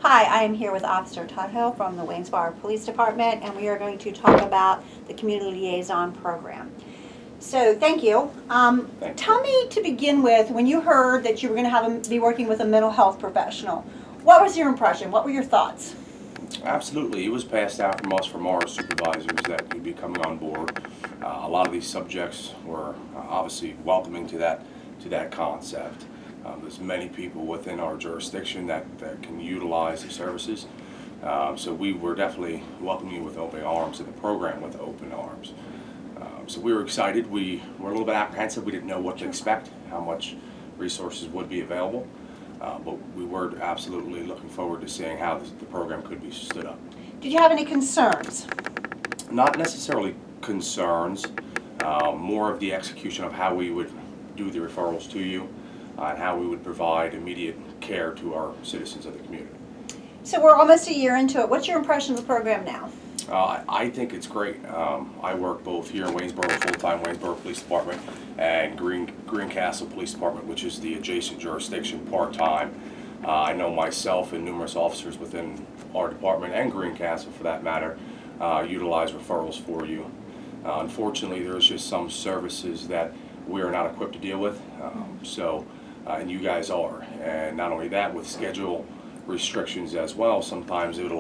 Hi, I am here with Officer Tuthill from the Waynesboro Police Department, and we are going to talk about the Community Liaison Program. So, thank you. Tell me to begin with, when you heard that you were going to be working with a mental health professional, what was your impression? What were your thoughts? Absolutely. It was passed out from our supervisors that you'd be coming on board. A lot of these subjects were obviously welcoming to that concept. There's many people within our jurisdiction that can utilize the services. So we were definitely welcoming you with open arms and the program with open arms. So we were excited. We were a little bit apprehensive. We didn't know what to expect, how much resources would be available. But we were absolutely looking forward to seeing how the program could be stood up. Did you have any concerns? Not necessarily concerns, more of the execution of how we would do the referrals to you and how we would provide immediate care to our citizens of the community. So we're almost a year into it. What's your impression of the program now? I think it's great. I work both here in Waynesboro, full-time Waynesboro Police Department, and Greencastle Police Department, which is the adjacent jurisdiction, part-time. I know myself and numerous officers within our department and Greencastle, for that matter, utilize referrals for you. Unfortunately, there's just some services that we are not equipped to deal with, and you guys are. And not only that, with schedule restrictions as well, sometimes if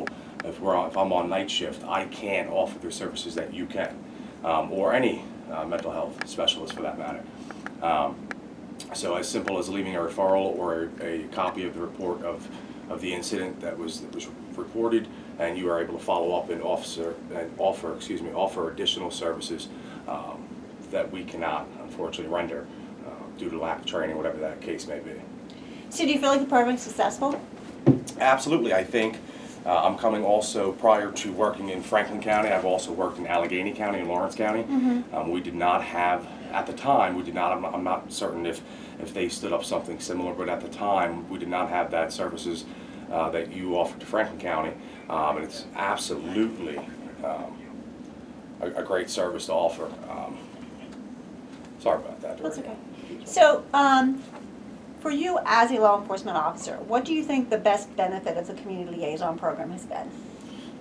I'm on night shift, I can't offer the services that you can, or any mental health specialist for that matter. So as simple as leaving a referral or a copy of the report of the incident that was reported, and you are able to follow up and offer additional services that we cannot unfortunately render due to lack of training, whatever that case may be. So do you feel like the program is successful? Absolutely. I think I'm coming also prior to working in Franklin County. I've also worked in Allegheny County and Lawrence County. We did not have, at the time, I'm not certain if they stood up something similar, but at the time, we did not have that services that you offered to Franklin County. And it's absolutely a great service to offer. Sorry about that. That's okay. So, for you as a law enforcement officer, what do you think the best benefit of the Community Liaison Program has been?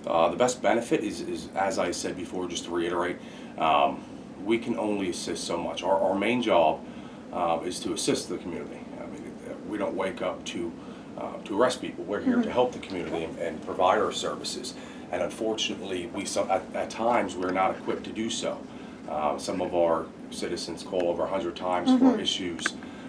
The best benefit is, as I said before, just to reiterate, we can only assist so much. Our main job is to assist the community. I mean, we don't wake up to arrest people. We're here to help the community and provide our services. And unfortunately, at times we're not equipped to do so. Some of our citizens call over 100 times for issues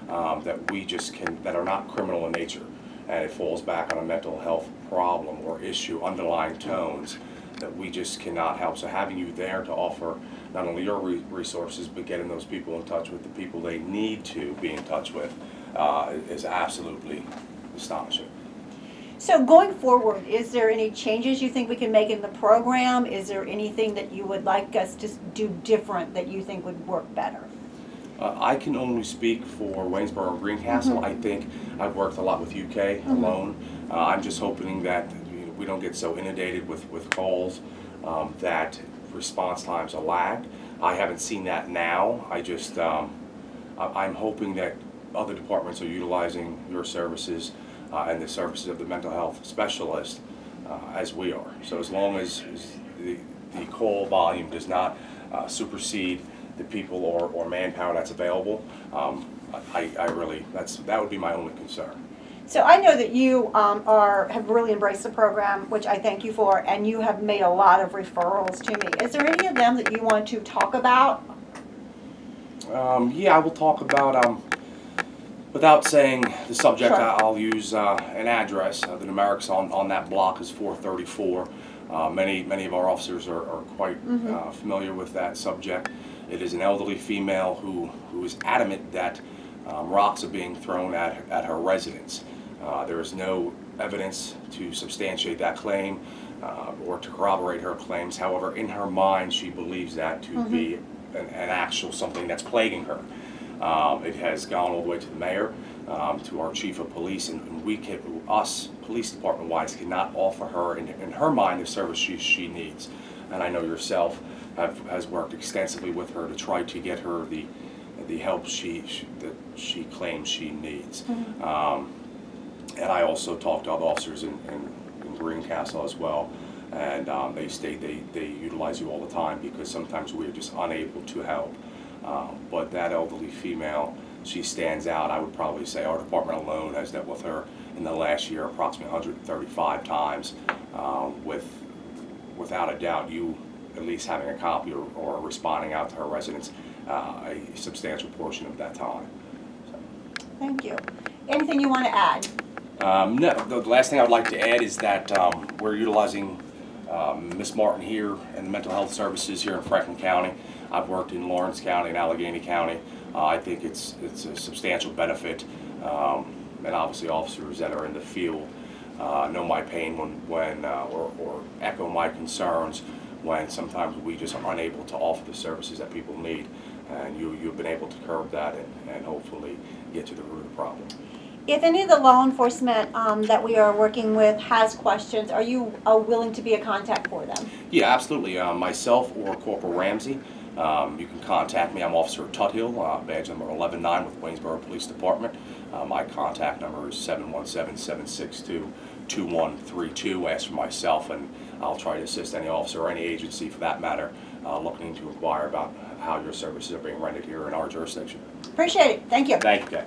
that are not criminal in nature, and it falls back on a mental health problem or issue, underlying tones that we just cannot help. So having you there to offer not only your resources, but getting those people in touch with the people they need to be in touch with is absolutely astonishing. So going forward, is there any changes you think we can make in the program? Is there anything that you would like us to do different that you think would work better? I can only speak for Waynesboro and Greencastle. I think I've worked a lot with UK alone. I'm just hoping that we don't get so inundated with calls that response times are lagged. I haven't seen that now. I'm hoping that other departments are utilizing your services and the services of the mental health specialist as we are. So as long as the call volume does not supersede the people or manpower that's available, that would be my only concern. So I know that you have really embraced the program, which I thank you for, and you have made a lot of referrals to me. Is there any of them that you want to talk about? Yeah, I will talk about, without saying the subject, Sure. I'll use an address. The numerics on that block is 434. Many of our officers are quite familiar with that subject. It is an elderly female who is adamant that rocks are being thrown at her residence. There is no evidence to substantiate that claim or to corroborate her claims. However, in her mind, she believes that to be an actual something that's plaguing her. It has gone all the way to the mayor, to our chief of police, and us, police department-wise, cannot offer her, in her mind, the service she needs. And I know yourself has worked extensively with her to try to get her the help that she claims she needs. And I also talked to other officers in Greencastle as well, and they state they utilize you all the time because sometimes we're just unable to help. But that elderly female, she stands out. I would probably say our department alone has dealt with her in the last year approximately 135 times. Without a doubt, you at least having a copy or responding out to her residents a substantial portion of that time. So. Thank you. Anything you want to add? No, the last thing I would like to add is that we're utilizing Miss Martin here and the mental health services here in Franklin County. I've worked in Lawrence County and Allegheny County. I think it's a substantial benefit, and obviously officers that are in the field know my pain or echo my concerns when sometimes we just are unable to offer the services that people need. And you've been able to curb that and hopefully get to the root of the problem. If any of the law enforcement that we are working with has questions, are you willing to be a contact for them? Yeah, absolutely. Myself or Corporal Ramsey, you can contact me. I'm Officer Tuthill, badge number 119 with Waynesboro Police Department. My contact number is 717-762-2132. Ask for myself, and I'll try to assist any officer or any agency for that matter looking to inquire about how your services are being rendered here in our jurisdiction. Appreciate it. Thank you. Thank you, Kay.